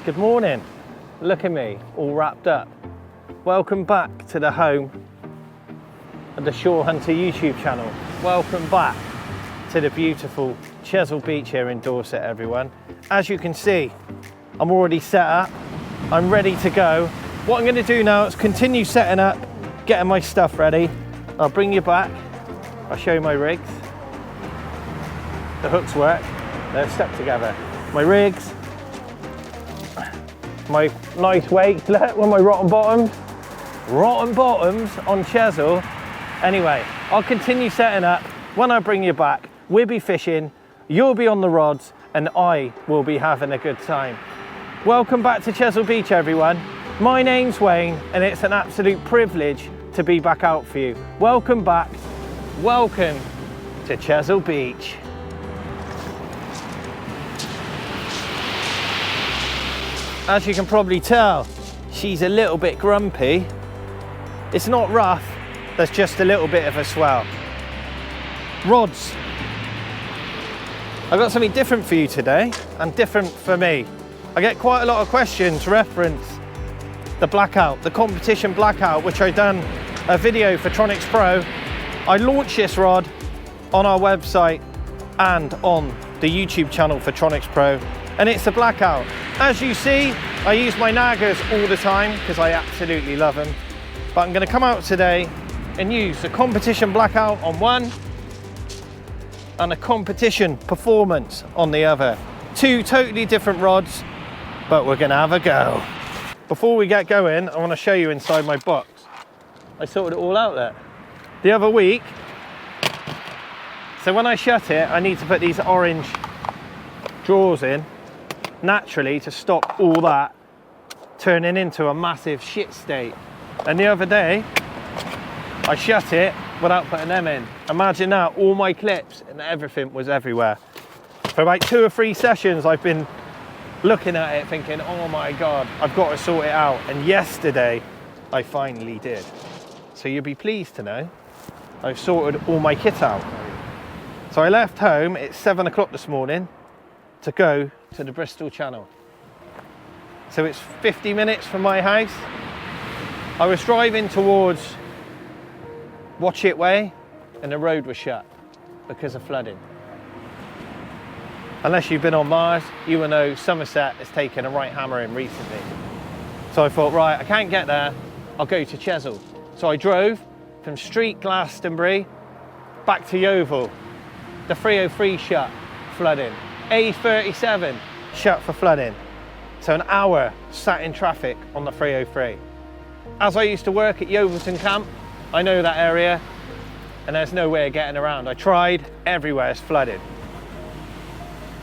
Good morning. Look at me, all wrapped up. Welcome back to the home of the Shore Hunter YouTube channel. Welcome back to the beautiful Chesil Beach here in Dorset, everyone. As you can see, I'm already set up. I'm ready to go. What I'm going to do now is continue setting up, getting my stuff ready. I'll bring you back. I'll show you my rigs. The hooks work. They're stuck together. My rigs. My nice weights. Look, with my rotten bottoms. Rotten bottoms on Chesil. Anyway, I'll continue setting up. When I bring you back, we'll be fishing, you'll be on the rods, and I will be having a good time. Welcome back to Chesil Beach, everyone. My name's Wayne, and it's an absolute privilege to be back out for you. Welcome back. Welcome to Chesil Beach. As you can probably tell, she's a little bit grumpy. It's not rough, there's just a little bit of a swell. Rods. I've got something different for you today, and different for me. I get quite a lot of questions reference the blackout, the competition blackout, which I've done a video for Tronics Pro. I launched this rod on our website and on the YouTube channel for Tronics Pro, and it's a blackout. As you see, I use my naggers all the time because I absolutely love them. But I'm going to come out today and use the competition blackout on one and a competition performance on the other. Two totally different rods, but we're going to have a go. Before we get going, I want to show you inside my box. I sorted it all out there the other week. So when I shut it, I need to put these orange drawers in, naturally, to stop all that turning into a massive shit state. And the other day, I shut it without putting them in. Imagine that, all my clips and everything was everywhere. For about 2 or 3 sessions, I've been looking at it thinking, oh my God, I've got to sort it out. And yesterday, I finally did. So you'll be pleased to know, I've sorted all my kit out. So I left home at 7 o'clock this morning to go to the Bristol Channel. So it's 50 minutes from my house. I was driving towards Watch It Way and the road was shut because of flooding. Unless you've been on Mars, you will know Somerset has taken a right hammering recently. So I thought, right, I can't get there, I'll go to Chesil. So I drove from Street Glastonbury back to Yeovil. The 303 shut, flooding. A37 shut for flooding. So an hour sat in traffic on the 303. As I used to work at Yeovilton Camp, I know that area and there's no way of getting around. I tried, everywhere is flooded.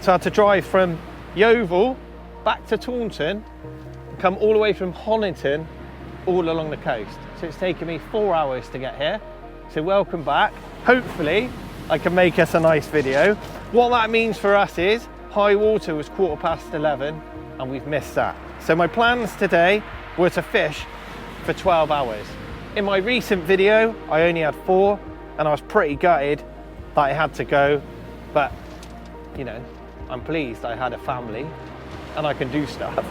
So I had to drive from Yeovil back to Taunton, and come all the way from Honiton all along the coast. So it's taken me 4 hours to get here. So welcome back. Hopefully I can make us a nice video. What that means for us is high water was 11:15 and we've missed that. So my plans today were to fish for 12 hours. In my recent video, I only had 4 and I was pretty gutted that I had to go, but you know, I'm pleased I had a family and I can do stuff.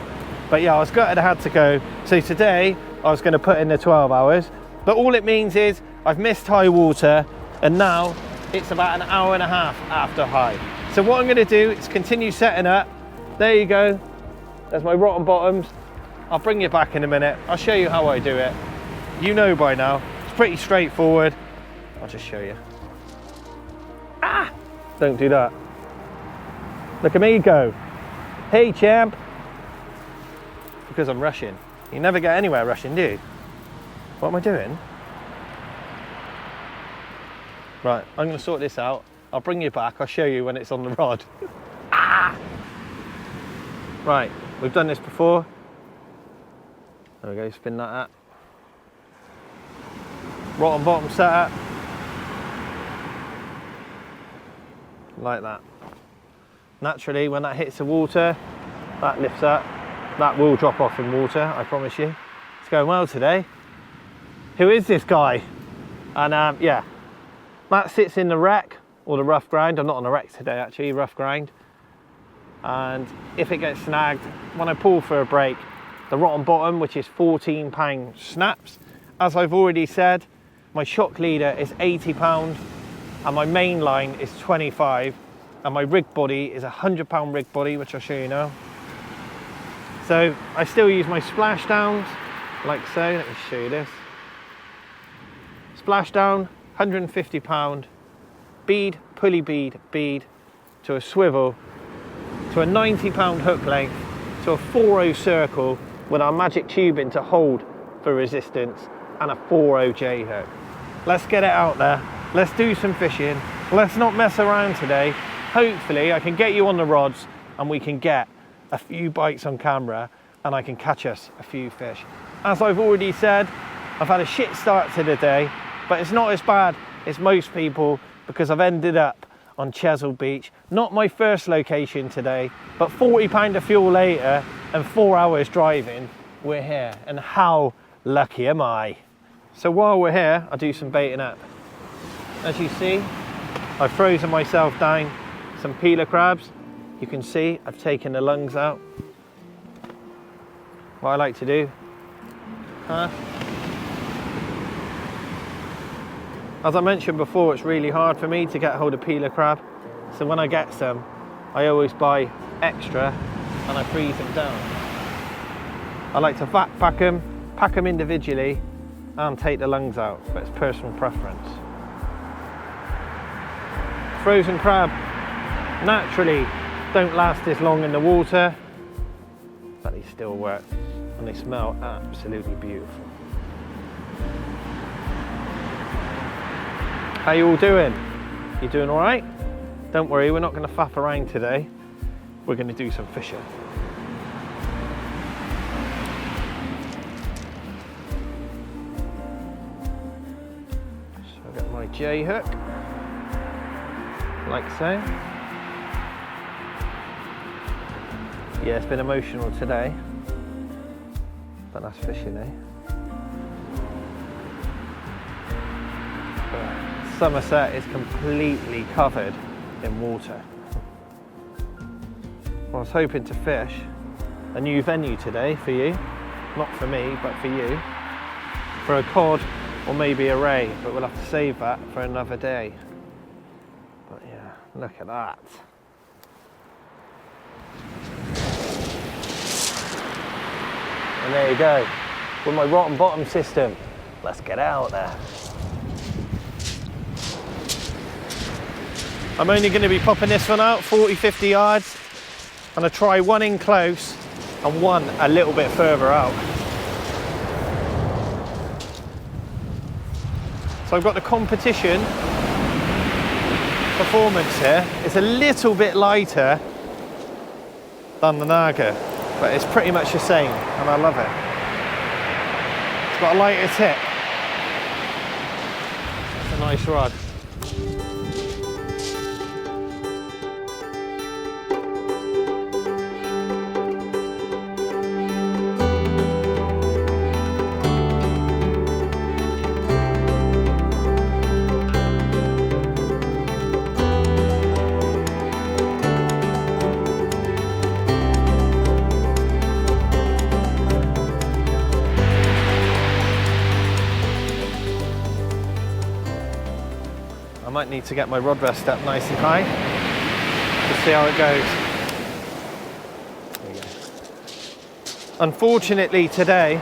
But yeah, I was gutted I had to go. So today I was going to put in the 12 hours, but all it means is I've missed high water and now it's about an hour and a half after high. So what I'm going to do is continue setting up. There you go. There's my rotten bottoms. I'll bring you back in a minute. I'll show you how I do it. You know by now. It's pretty straightforward. I'll just show you. Ah! Don't do that. Look at me go. Hey, champ. Because I'm rushing. You never get anywhere rushing, do you? What am I doing? Right, I'm going to sort this out. I'll bring you back. I'll show you when it's on the rod. Ah! Right, we've done this before. There we go, spin that up. Rotten bottom setup. Like that. Naturally, when that hits the water, that lifts up. That will drop off in water, I promise you. It's going well today. Who is this guy? And yeah, that sits in the wreck, or the rough ground. I'm not on the wreck today actually, rough ground. and if it gets snagged, when I pull for a break, the rotten bottom, which is 14 pound, snaps. As I've already said, my shock leader is 80 pound and my main line is 25, and my rig body is a 100 pound rig body, which I'll show you now. So I still use my splashdowns like so. Let me show you this. Splashdown, 150 pound, bead, pulley bead to a swivel, to a 90 pound hook length, to a 4/0 circle with our magic tubing to hold for resistance, and a 4/0 J hook. Let's get it out there. Let's do some fishing. Let's not mess around today. Hopefully I can get you on the rods and we can get a few bites on camera and I can catch us a few fish. As I've already said, I've had a shit start to the day, but it's not as bad as most people because I've ended up on Chesil Beach. Not my first location today, but 40 pound of fuel later and 4 hours driving, we're here. And how lucky am I? So while we're here, I'll do some baiting up. As you see, I've frozen myself down some peeler crabs. You can see I've taken the lungs out. What I like to do, as I mentioned before, it's really hard for me to get hold of peeler crab. So when I get some, I always buy extra and I freeze them down. I like to pack them individually and take the lungs out, but it's personal preference. Frozen crab naturally don't last as long in the water, but they still work and they smell absolutely beautiful. How you all doing? You doing all right? Don't worry, we're not going to faff around today. We're going to do some fishing. So I've got my J hook, like so. Yeah, it's been emotional today, but that's fishing, eh? Somerset is completely covered in water. I was hoping to fish a new venue today for you, not for me, but for you, for a cod or maybe a ray, but we'll have to save that for another day. But yeah, look at that. And there you go, with my rotten bottom system. Let's get out there. I'm only going to be popping this one out 40-50 yards, and I try one in close and one a little bit further out. So I've got the competition performance here. It's a little bit lighter than the Naga, but it's pretty much the same and I love it. It's got a lighter tip. It's a nice rod. I might need to get my rod rest up nice and high to see how it goes. There we go. Unfortunately today,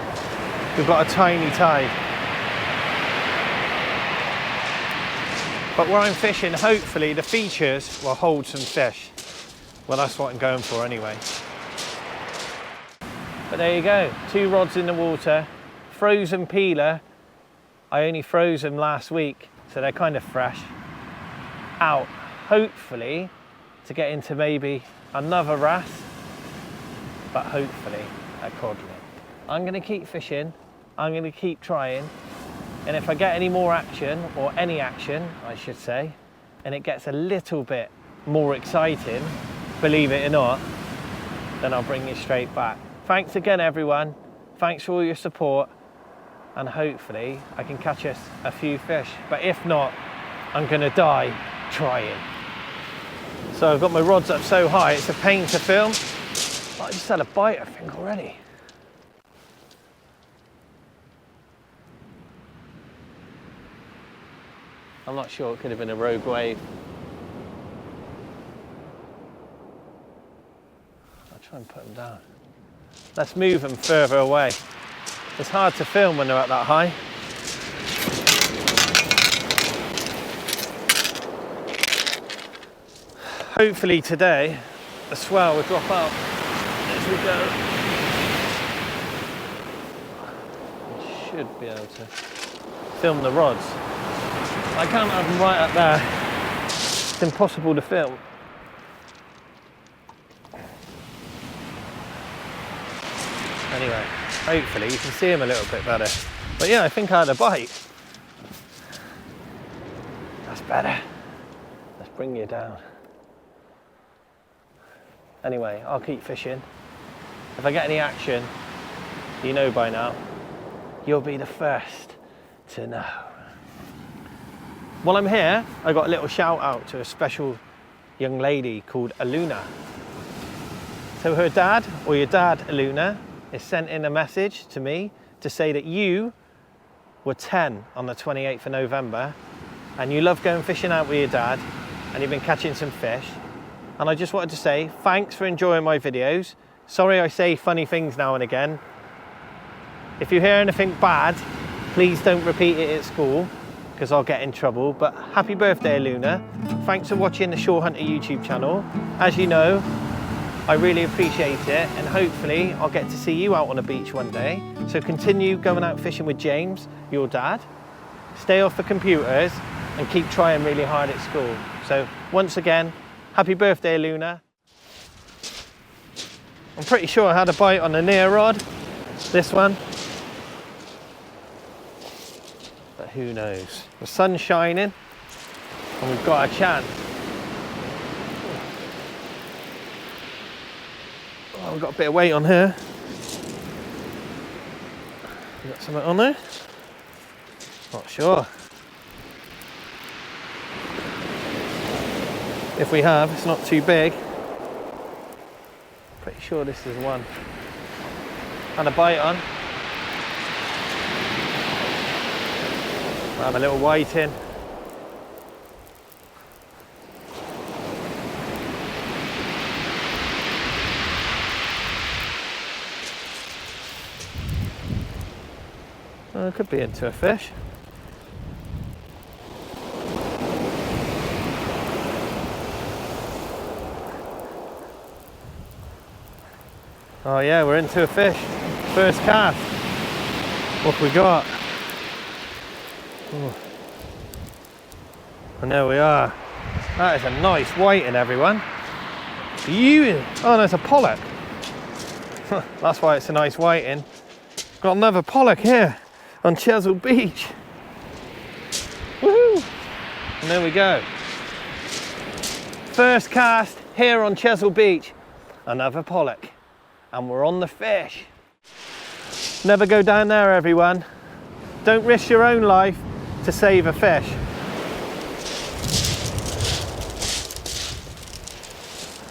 we've got a tiny tide. But where I'm fishing, hopefully the features will hold some fish. Well, that's what I'm going for anyway. But there you go, 2 rods in the water, frozen peeler. I only froze them last week, so they're kind of fresh. Out, hopefully, to get into maybe another wrasse, but hopefully a codling. I'm going to keep fishing, I'm going to keep trying, and if I get any more action, or any action, I should say, and it gets a little bit more exciting, believe it or not, then I'll bring you straight back. Thanks again, everyone. Thanks for all your support, and hopefully I can catch us a few fish. But if not, I'm going to die trying. So I've got my rods up so high, it's a pain to film. But I just had a bite, I think, already. I'm not sure, it could have been a rogue wave. I'll try and put them down. Let's move them further away. It's hard to film when they're at that high. Hopefully today, the swell will drop out as we go. I should be able to film the rods. I can't have them right up there. It's impossible to film. Anyway, hopefully you can see them a little bit better. But yeah, I think I had a bite. That's better. Let's bring you down. Anyway, I'll keep fishing. If I get any action, you know by now, you'll be the first to know. While I'm here, I got a little shout out to a special young lady called Aluna. So her dad, or your dad, Aluna, is sent in a message to me to say that you were 10 on the 28th of November and you love going fishing out with your dad and you've been catching some fish. And I just wanted to say thanks for enjoying my videos. Sorry I say funny things now and again. If you hear anything bad, please don't repeat it at school, because I'll get in trouble. But happy birthday, Luna. Thanks for watching the Shore Hunter YouTube channel. As you know, I really appreciate it, and hopefully I'll get to see you out on a beach one day. So continue going out fishing with James, your dad. Stay off the computers and keep trying really hard at school. So once again, happy birthday, Luna. I'm pretty sure I had a bite on the near rod, this one. But who knows? The sun's shining and we've got a chance. Oh, we've got a bit of weight on here. You got something on there? Not sure. If we have, it's not too big. Pretty sure this is one. Had a bite on. We'll have a little whiting. It could be into a fish. Oh yeah, we're into a fish. First cast. What have we got? Ooh. And there we are. That is a nice whiting, everyone. Oh, there's a pollock. That's why it's a nice whiting. Got another pollock here on Chesil Beach. Woohoo! And there we go. First cast here on Chesil Beach. Another pollock. And we're on the fish. Never go down there, everyone. Don't risk your own life to save a fish.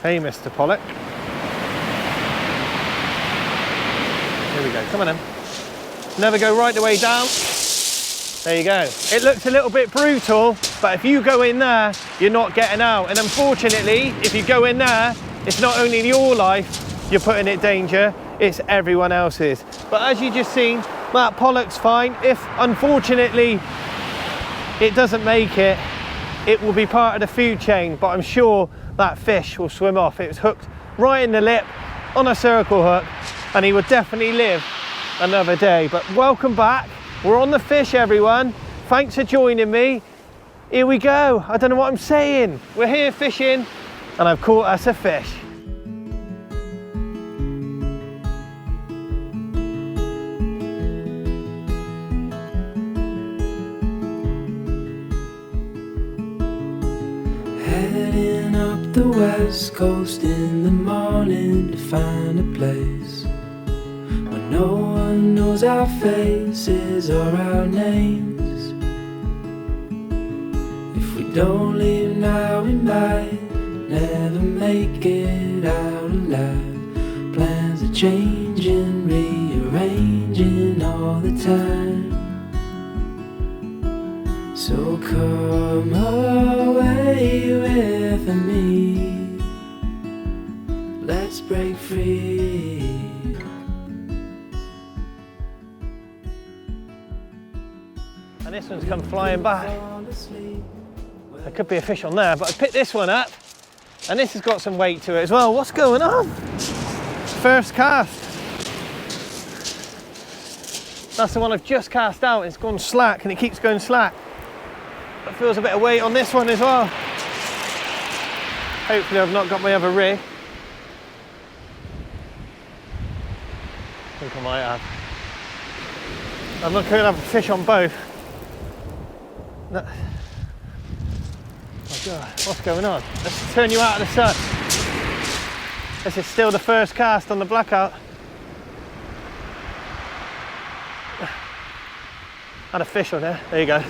Hey, Mr. Pollock. Here we go, come on in. Never go right the way down. There you go. It looks a little bit brutal, but if you go in there, you're not getting out. And unfortunately, if you go in there, it's not only your life you're putting in danger, it's everyone else's. But as you just seen, that pollock's fine. If unfortunately it doesn't make it, it will be part of the food chain, but I'm sure that fish will swim off. It was hooked right in the lip on a circle hook, and he would definitely live another day. But welcome back. We're on the fish, everyone. Thanks for joining me. Here we go. I don't know what I'm saying. We're here fishing, and I've caught us a fish. Heading up the west coast in the morning to find a place where no one knows our faces or our names. If we don't leave now, we might never make it out alive. Plans are changing, rearranging all the time. So come away with me, let's break free. And this one's come flying back. There could be a fish on there, but I picked this one up, and this has got some weight to it as well. What's going on? First cast. That's the one I've just cast out. It's gone slack, and it keeps going slack. It feels a bit of weight on this one as well. Hopefully I've not got my other rig. I think I might have. I'm not going to have a fish on both. No. Oh God, what's going on? Let's turn you out of the sun. This is still the first cast on the blackout. Had a fish on there. There you go.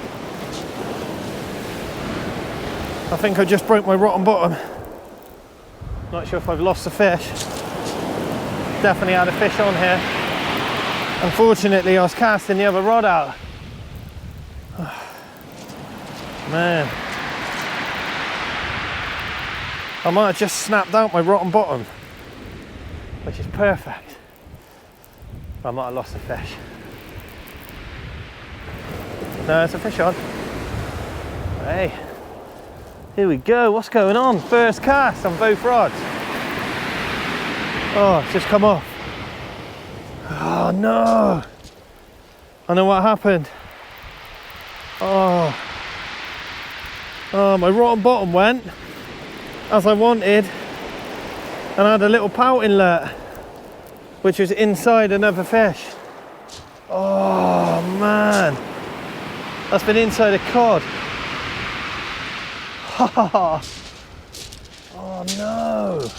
I think I just broke my rotten bottom. Not sure if I've lost the fish. Definitely had a fish on here. Unfortunately, I was casting the other rod out. Man. I might have just snapped out my rotten bottom, which is perfect. I might have lost the fish. No, there's a fish on. Hey. Here we go, what's going on? First cast on both rods. Oh, it's just come off. Oh no! I know what happened. Oh. Oh, my rotten bottom went as I wanted, and I had a little pout inlet, which was inside another fish. Oh man. That's been inside a cod. Oh no,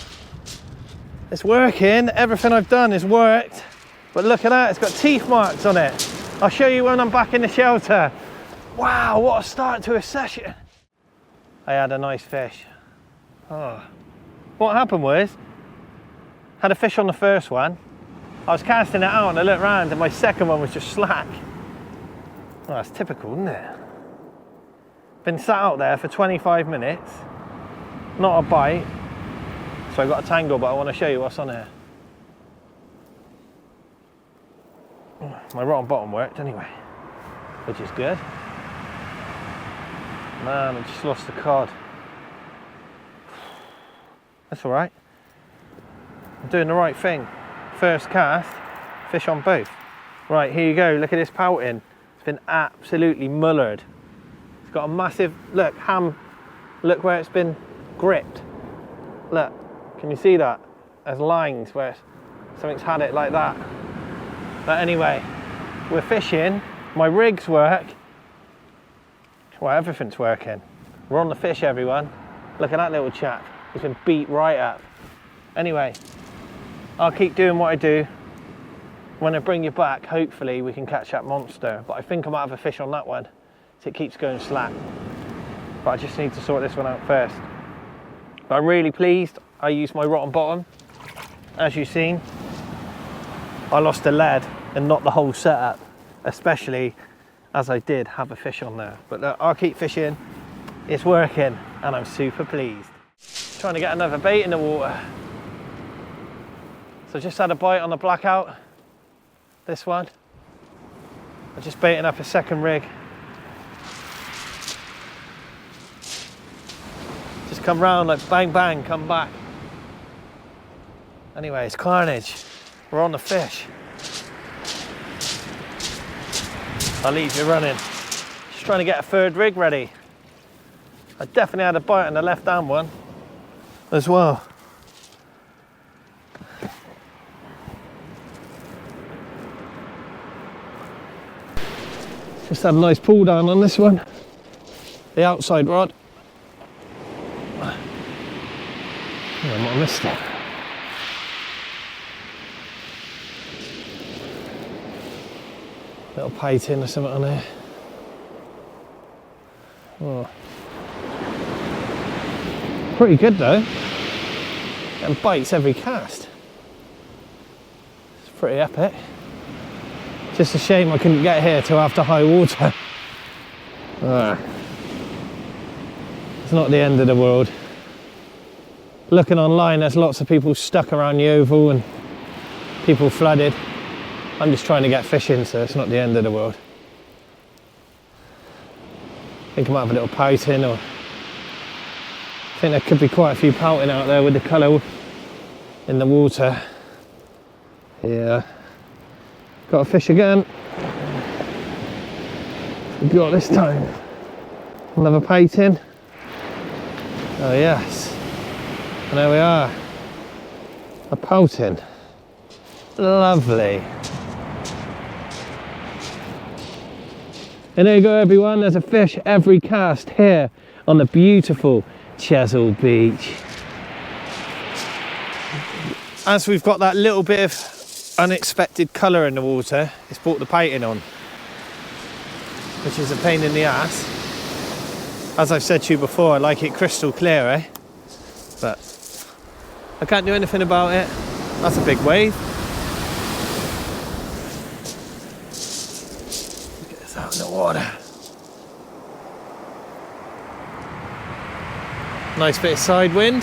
it's working. Everything I've done has worked, but look at that, it's got teeth marks on it. I'll show you when I'm back in the shelter. Wow, what a start to a session. I had a nice fish. Oh. What happened was, had a fish on the first one, I was casting it out and I looked round and my second one was just slack. Oh, that's typical, isn't it? Been sat out there for 25 minutes, not a bite, so I got a tangle, but I want to show you what's on here. My rotten bottom worked anyway, which is good. Man, I just lost the cod. That's all right. I'm doing the right thing. First cast, fish on both. Right, here you go, look at this pouting. It's been absolutely mullered. It's got a massive, look where it's been gripped. Look, can you see that? There's lines where something's had it like that. But anyway, we're fishing, my rigs work. Well, everything's working. We're on the fish, everyone. Look at that little chap. He's been beat right up. Anyway, I'll keep doing what I do. When I bring you back, hopefully we can catch that monster. But I think I might have a fish on that one. It keeps going slack, but I just need to sort this one out first. But I'm really pleased I used my rotten bottom. As you've seen, I lost the lead and not the whole setup, especially as I did have a fish on there. But look, I'll keep fishing, it's working, and I'm super pleased. Trying to get another bait in the water. So I just had a bite on the blackout, this one. I'm just baiting up a second rig. Just come round like bang bang, come back. Anyway, it's carnage. We're on the fish. I'll leave you running. Just trying to get a third rig ready. I definitely had a bite on the left hand one as well. Just had a nice pull down on this one. The outside rod. Oh, I might have missed it. Little pie tin or something on there. Oh. Pretty good though. And bites every cast. It's pretty epic. Just a shame I couldn't get here till after high water. It's not the end of the world. Looking online, there's lots of people stuck around the oval and people flooded. I'm just trying to get fishing, so it's not the end of the world. I think I might have a little pouting, or I think there could be quite a few pouting out there with the colour in the water. Yeah. Got a fish again. We got this time. Another pouting. Oh yes. And there we are. A pouting. Lovely. And there you go everyone, there's a fish every cast here on the beautiful Chesil Beach. As we've got that little bit of unexpected colour in the water, it's brought the pouting on, which is a pain in the ass. As I've said to you before, I like it crystal clear, eh? But I can't do anything about it. That's a big wave. Get this out in the water. Nice bit of side wind.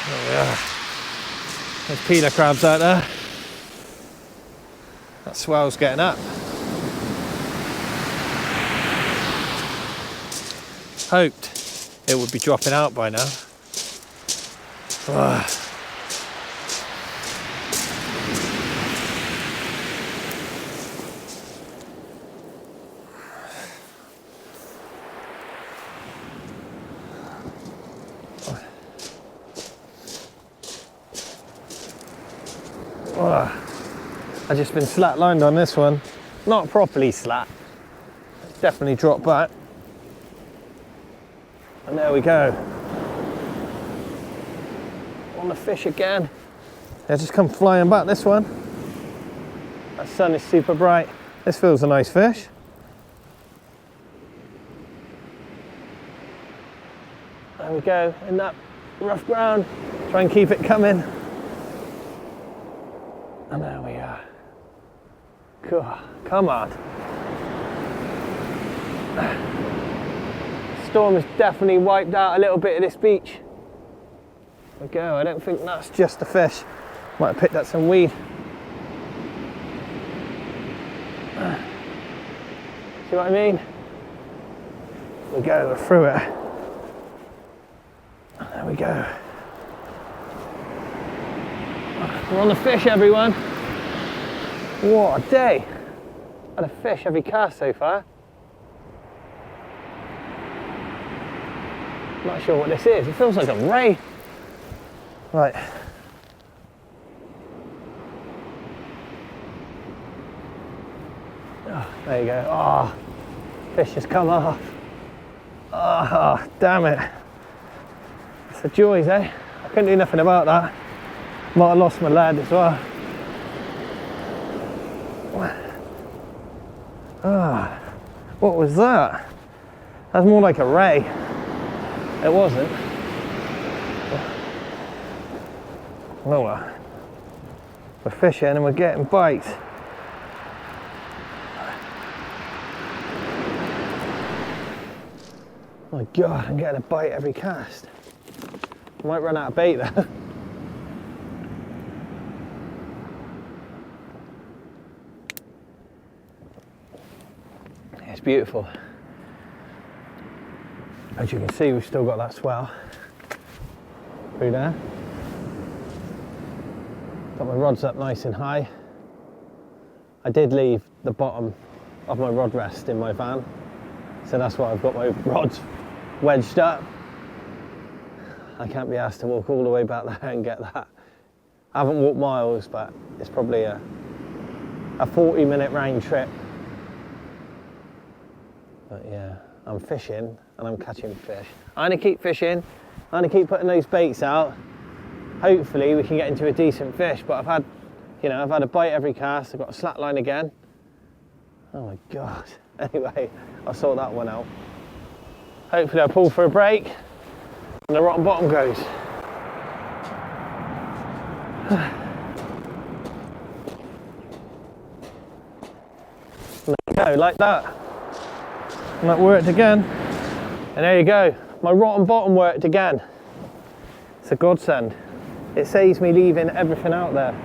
There we are. There's peeler crabs out there. That swell's getting up. Hoped it would be dropping out by now. I've just been slat lined on this one. Not properly slat. It's definitely dropped back. And there we go. On the fish again. They'll just come flying back, this one. That sun is super bright. This feels a nice fish. There we go, in that rough ground. Try and keep it coming. And there we are. Cool. Come on. Storm has definitely wiped out a little bit of this beach. There we go. I don't think that's just a fish. Might have picked up some weed. See what I mean? There we go. We're through it. There we go. We're on the fish, everyone. What a day. Had a fish every cast so far. Not sure what this is. It feels like a ray. Right. Oh, there you go. Oh, fish has come off. Oh, damn it. It's the joys, eh? I couldn't do nothing about that. Might have lost my lead as well. Ah, what was that? That's more like a ray. It wasn't. Oh well. We're fishing and we're getting bites. Oh my God, I'm getting a bite every cast. I might run out of bait there. It's beautiful. As you can see, we've still got that swell through there. Got my rods up nice and high. I did leave the bottom of my rod rest in my van, so that's why I've got my rods wedged up. I can't be asked to walk all the way back there and get that. I haven't walked miles, but it's probably a 40-minute round trip. But yeah, I'm fishing and I'm catching fish. I'm gonna keep fishing, I'm gonna keep putting those baits out. hopefully we can get into a decent fish. But I've had, you know, I've had a bite every cast. I've got a slack line again. Oh my God. Anyway, I'll sort that one out. Hopefully I pull for a break and the rotten bottom goes. There you go, like that. And that worked again. And there you go. My rotten bottom worked again. It's a godsend. It saves me leaving everything out there.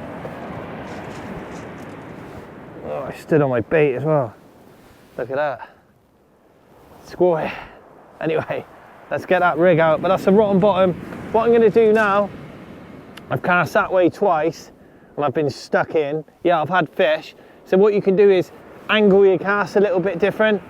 Oh, I stood on my bait as well. Look at that. Squaw. Anyway, let's get that rig out. But that's a rotten bottom. What I'm going to do now, I've cast that way twice and I've been stuck in. Yeah, I've had fish. So what you can do is angle your cast a little bit different.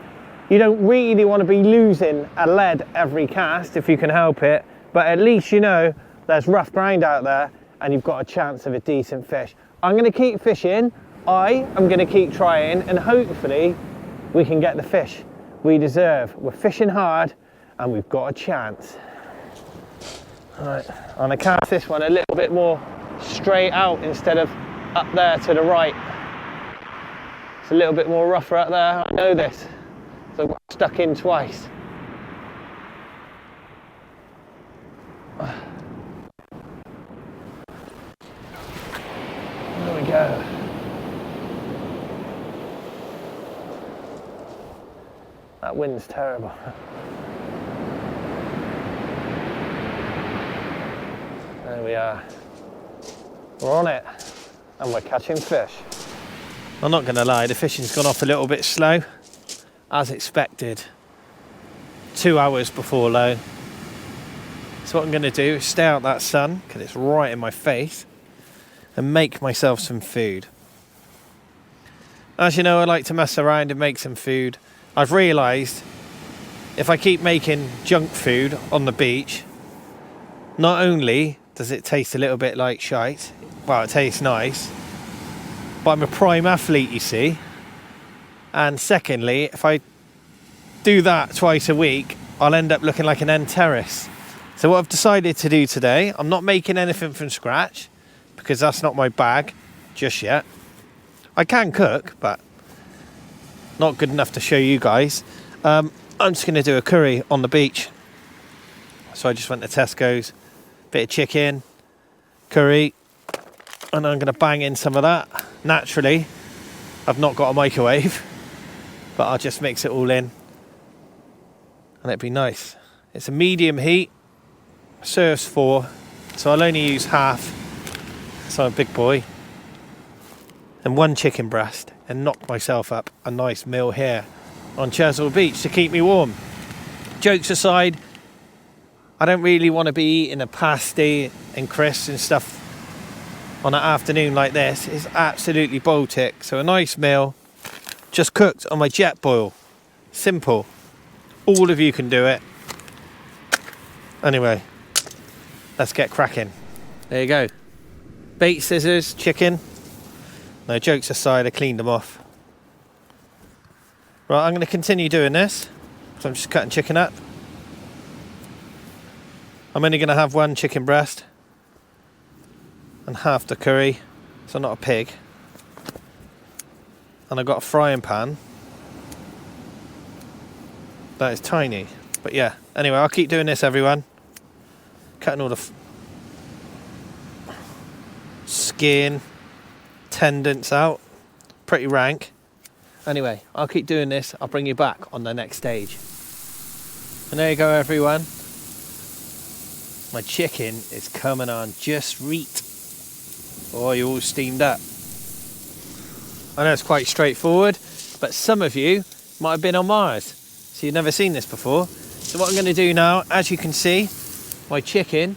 You don't really want to be losing a lead every cast if you can help it, but at least you know there's rough ground out there and you've got a chance of a decent fish. I'm going to keep fishing. I am going to keep trying, and hopefully we can get the fish we deserve. We're fishing hard and we've got a chance. All right, I'm going to cast this one a little bit more straight out instead of up there to the right. It's a little bit more rougher out there. I know this, so I got stuck in twice. There we go. That wind's terrible. There we are. We're on it and we're catching fish. I'm not going to lie, the fishing's gone off a little bit slow, as expected. 2 hours before low. So what I'm going to do is stay out that sun, because it's right in my face, and make myself some food. As you know, I like to mess around and make some food. I've realised if I keep making junk food on the beach, not only does it taste a little bit like shite, well, it tastes nice, but I'm a prime athlete, you see. And secondly, if I do that twice a week, I'll end up looking like an end terrace. So what I've decided to do today, I'm not making anything from scratch, because that's not my bag just yet. I can cook, but not good enough to show you guys. I'm just going to do a curry on the beach. So I just went to Tesco's, bit of chicken, curry, and I'm going to bang in some of that. Naturally, I've not got a microwave, but I'll just mix it all in and it'd be nice. It's a medium heat, serves 4, so I'll only use half, so I'm a big boy, and 1 chicken breast, and knock myself up a nice meal here on Chesil Beach to keep me warm. Jokes aside, I don't really want to be eating a pasty and crisps and stuff on an afternoon like this. It's absolutely Baltic. So a nice meal, just cooked on my jet boil. Simple. All of you can do it. Anyway, let's get cracking. There you go. Bait, scissors, chicken. No, jokes aside, I cleaned them off. Right, I'm going to continue doing this. So I'm just cutting chicken up. I'm only going to have 1 chicken breast and half the curry, so not a pig. And I've got a frying pan that is tiny, but yeah. Anyway, I'll keep doing this, everyone. Cutting all the skin, tendons out, pretty rank. Anyway, I'll keep doing this. I'll bring you back on the next stage. And there you go, everyone. My chicken is coming on just right. Oh, you're all steamed up. I know it's quite straightforward, but some of you might have been on Mars, so you've never seen this before. So what I'm going to do now, as you can see, my chicken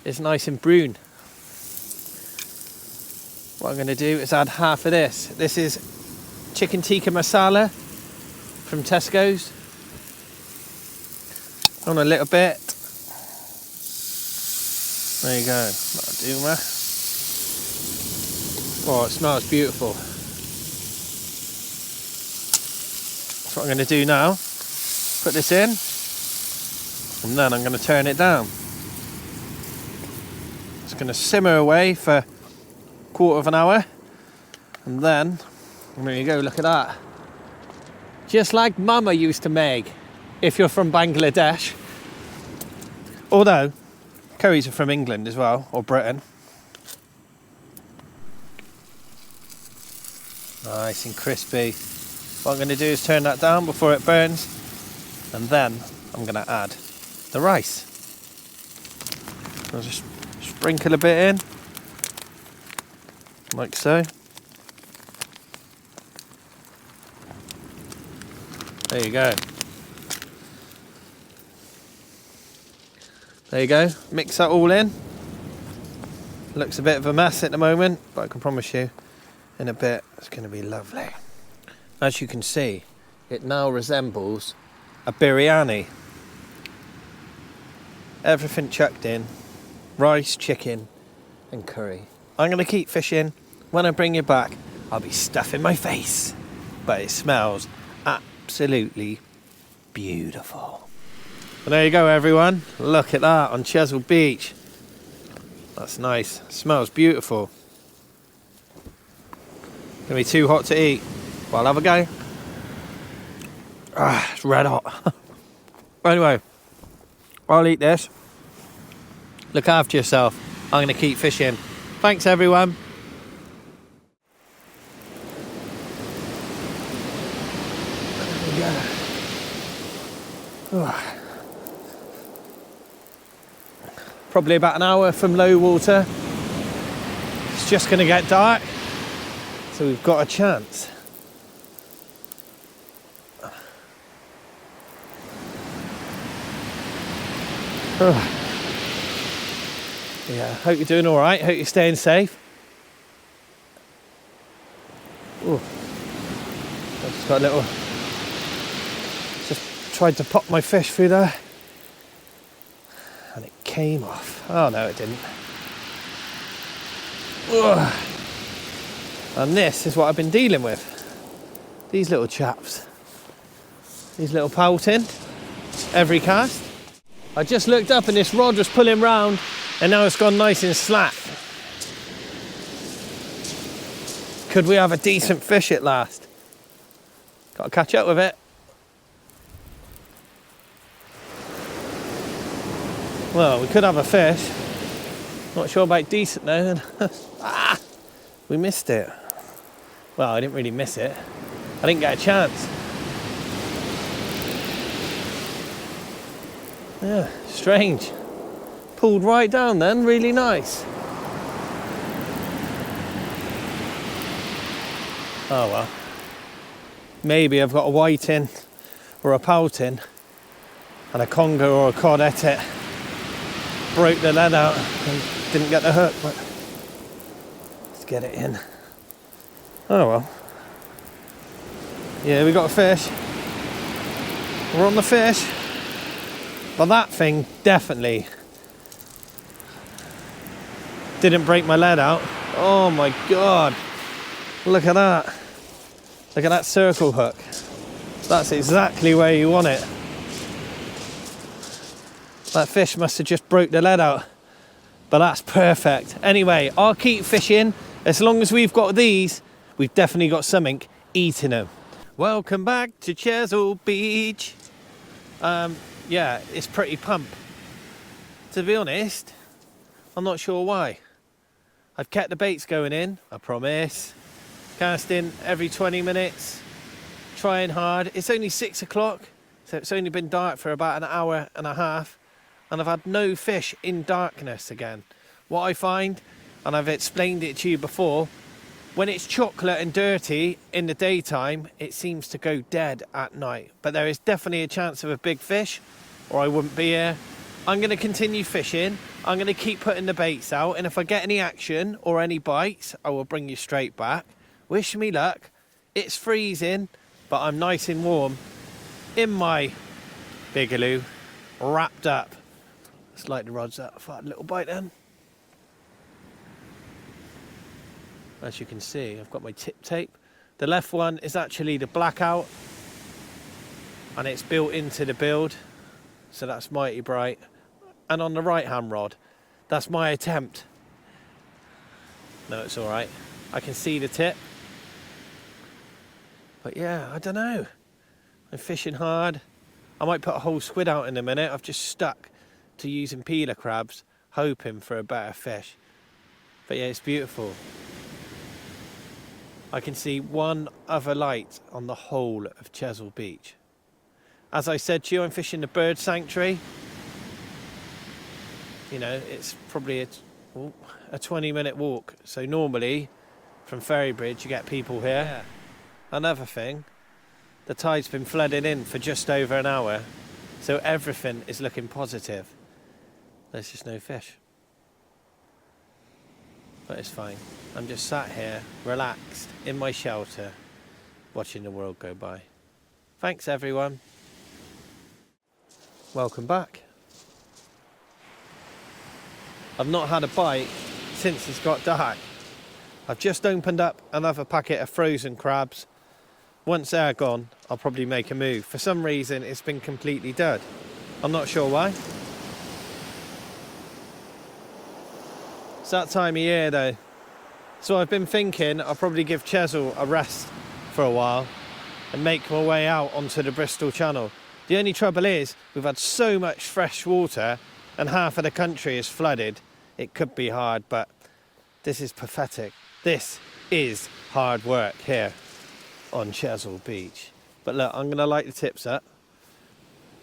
is nice and brune. What I'm going to do is add half of this. This is chicken tikka masala from Tesco's. On a little bit. There you go. That'll do, man. Oh, it smells beautiful. That's what I'm going to do now. Put this in, and then I'm going to turn it down. It's going to simmer away for a quarter of an hour. And then, there you go, look at that. Just like Mama used to make, if you're from Bangladesh. Although, curries are from England as well, or Britain. Nice and crispy. What I'm going to do is turn that down before it burns. And then I'm going to add the rice. I'll just sprinkle a bit in. Like so. There you go. There you go. Mix that all in. Looks a bit of a mess at the moment, but I can promise you in a bit it's going to be lovely. As you can see, it now resembles a biryani. Everything chucked in. Rice, chicken and curry. I'm going to keep fishing. When I bring you back, I'll be stuffing my face. But it smells absolutely beautiful. Well, there you go, everyone. Look at that on Chesil Beach. That's nice. Smells beautiful. Gonna be too hot to eat. Well, I'll have a go. It's red hot. Anyway, I'll eat this. Look after yourself. I'm going to keep fishing. Thanks, everyone. There we go. Probably about an hour from low water. It's just going to get dark, so we've got a chance. Yeah, hope you're doing all right. Hope you're staying safe. Ooh. I've just got a little. Just tried to pop my fish through there, and it came off. Oh no, it didn't. Ugh. And this is what I've been dealing with. These little chaps. These little pouting. Every cast. I just looked up and this rod was pulling round, and now it's gone nice and slack. Could we have a decent fish at last? Got to catch up with it. Well, we could have a fish. Not sure about decent though. We missed it. Well, I didn't really miss it. I didn't get a chance. Yeah, strange. Pulled right down then, really nice. Oh well. Maybe I've got a whiting or a pouting and a conger or a cod at it. Broke the lead out and didn't get the hook, but let's get it in. Oh well. Yeah, we got a fish. We're on the fish. But that thing definitely didn't break my lead out. Oh my God. Look at that. Look at that circle hook. That's exactly where you want it. That fish must have just broke the lead out. But that's perfect. Anyway, I'll keep fishing. As long as we've got these, we've definitely got something eating them. Welcome back to Chesil Beach. Yeah, it's pretty pump. To be honest, I'm not sure why. I've kept the baits going in, I promise. Casting every 20 minutes, trying hard. It's only 6 o'clock, so it's only been dark for about an hour and a half, and I've had no fish in darkness again. What I find, and I've explained it to you before, when it's chocolate and dirty in the daytime, it seems to go dead at night. But there is definitely a chance of a big fish, or I wouldn't be here. I'm going to continue fishing. I'm going to keep putting the baits out, and if I get any action or any bites, I will bring you straight back. Wish me luck. It's freezing, but I'm nice and warm in my bigaloo, wrapped up. Let's light the rods up for a little bite then. As you can see, I've got my tip tape. The left one is actually the blackout, and it's built into the build, so that's mighty bright. And on the right hand rod, that's my attempt No, it's all right. I can see the tip. But yeah, I don't know. I'm fishing hard. I might put a whole squid out in a minute. I've just stuck to using peeler crabs, hoping for a better fish. But yeah, it's beautiful. I can see one other light on the whole of Chesil Beach. As I said to you, I'm fishing the bird sanctuary. You know, it's probably a 20-minute walk. So normally, from Ferrybridge, you get people here. Yeah. Another thing, the tide's been flooding in for just over an hour, so everything is looking positive. There's just no fish. But it's fine. I'm just sat here, relaxed, in my shelter, watching the world go by. Thanks, everyone. Welcome back. I've not had a bite since it's got dark. I've just opened up another packet of frozen crabs. Once they're gone, I'll probably make a move. For some reason, it's been completely dead. I'm not sure why. It's that time of year though. So I've been thinking I'll probably give Chesil a rest for a while and make my way out onto the Bristol Channel. The only trouble is we've had so much fresh water and half of the country is flooded. It could be hard, but this is pathetic. This is hard work here on Chesil Beach. But look, I'm going to light the tips up.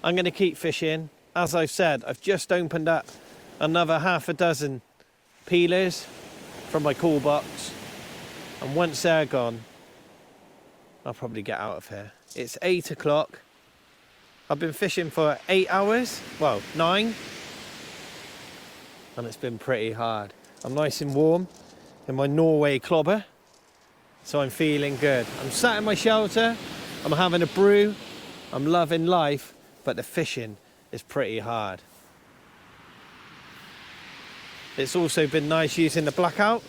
I'm going to keep fishing. As I've said, I've just opened up another half a dozen peelers from my call box. And once they're gone, I'll probably get out of here. It's 8 o'clock. I've been fishing for 8 hours. Well, 9. And it's been pretty hard. I'm nice and warm in my Norway clobber. So I'm feeling good. I'm sat in my shelter, I'm having a brew, I'm loving life, but the fishing is pretty hard. It's also been nice using the blackout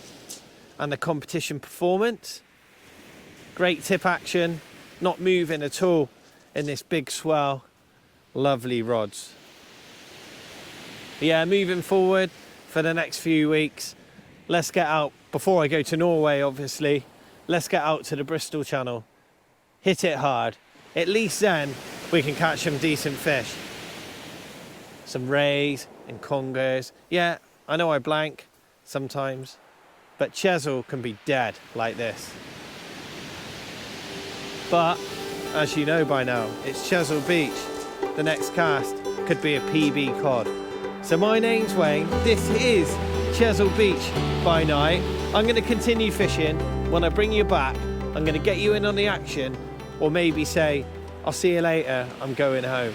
and the competition performance. Great tip action, not moving at all in this big swell. Lovely rods. Yeah, moving forward for the next few weeks, let's get out, before I go to Norway obviously, let's get out to the Bristol Channel, hit it hard. At least then we can catch some decent fish. Some rays and congers. Yeah, I know I blank sometimes, but Chesil can be dead like this. But, as you know by now, it's Chesil Beach. The next cast could be a PB cod. So my name's Wayne, this is Chesil Beach by night. I'm going to continue fishing. When I bring you back, I'm going to get you in on the action, or maybe say, I'll see you later, I'm going home.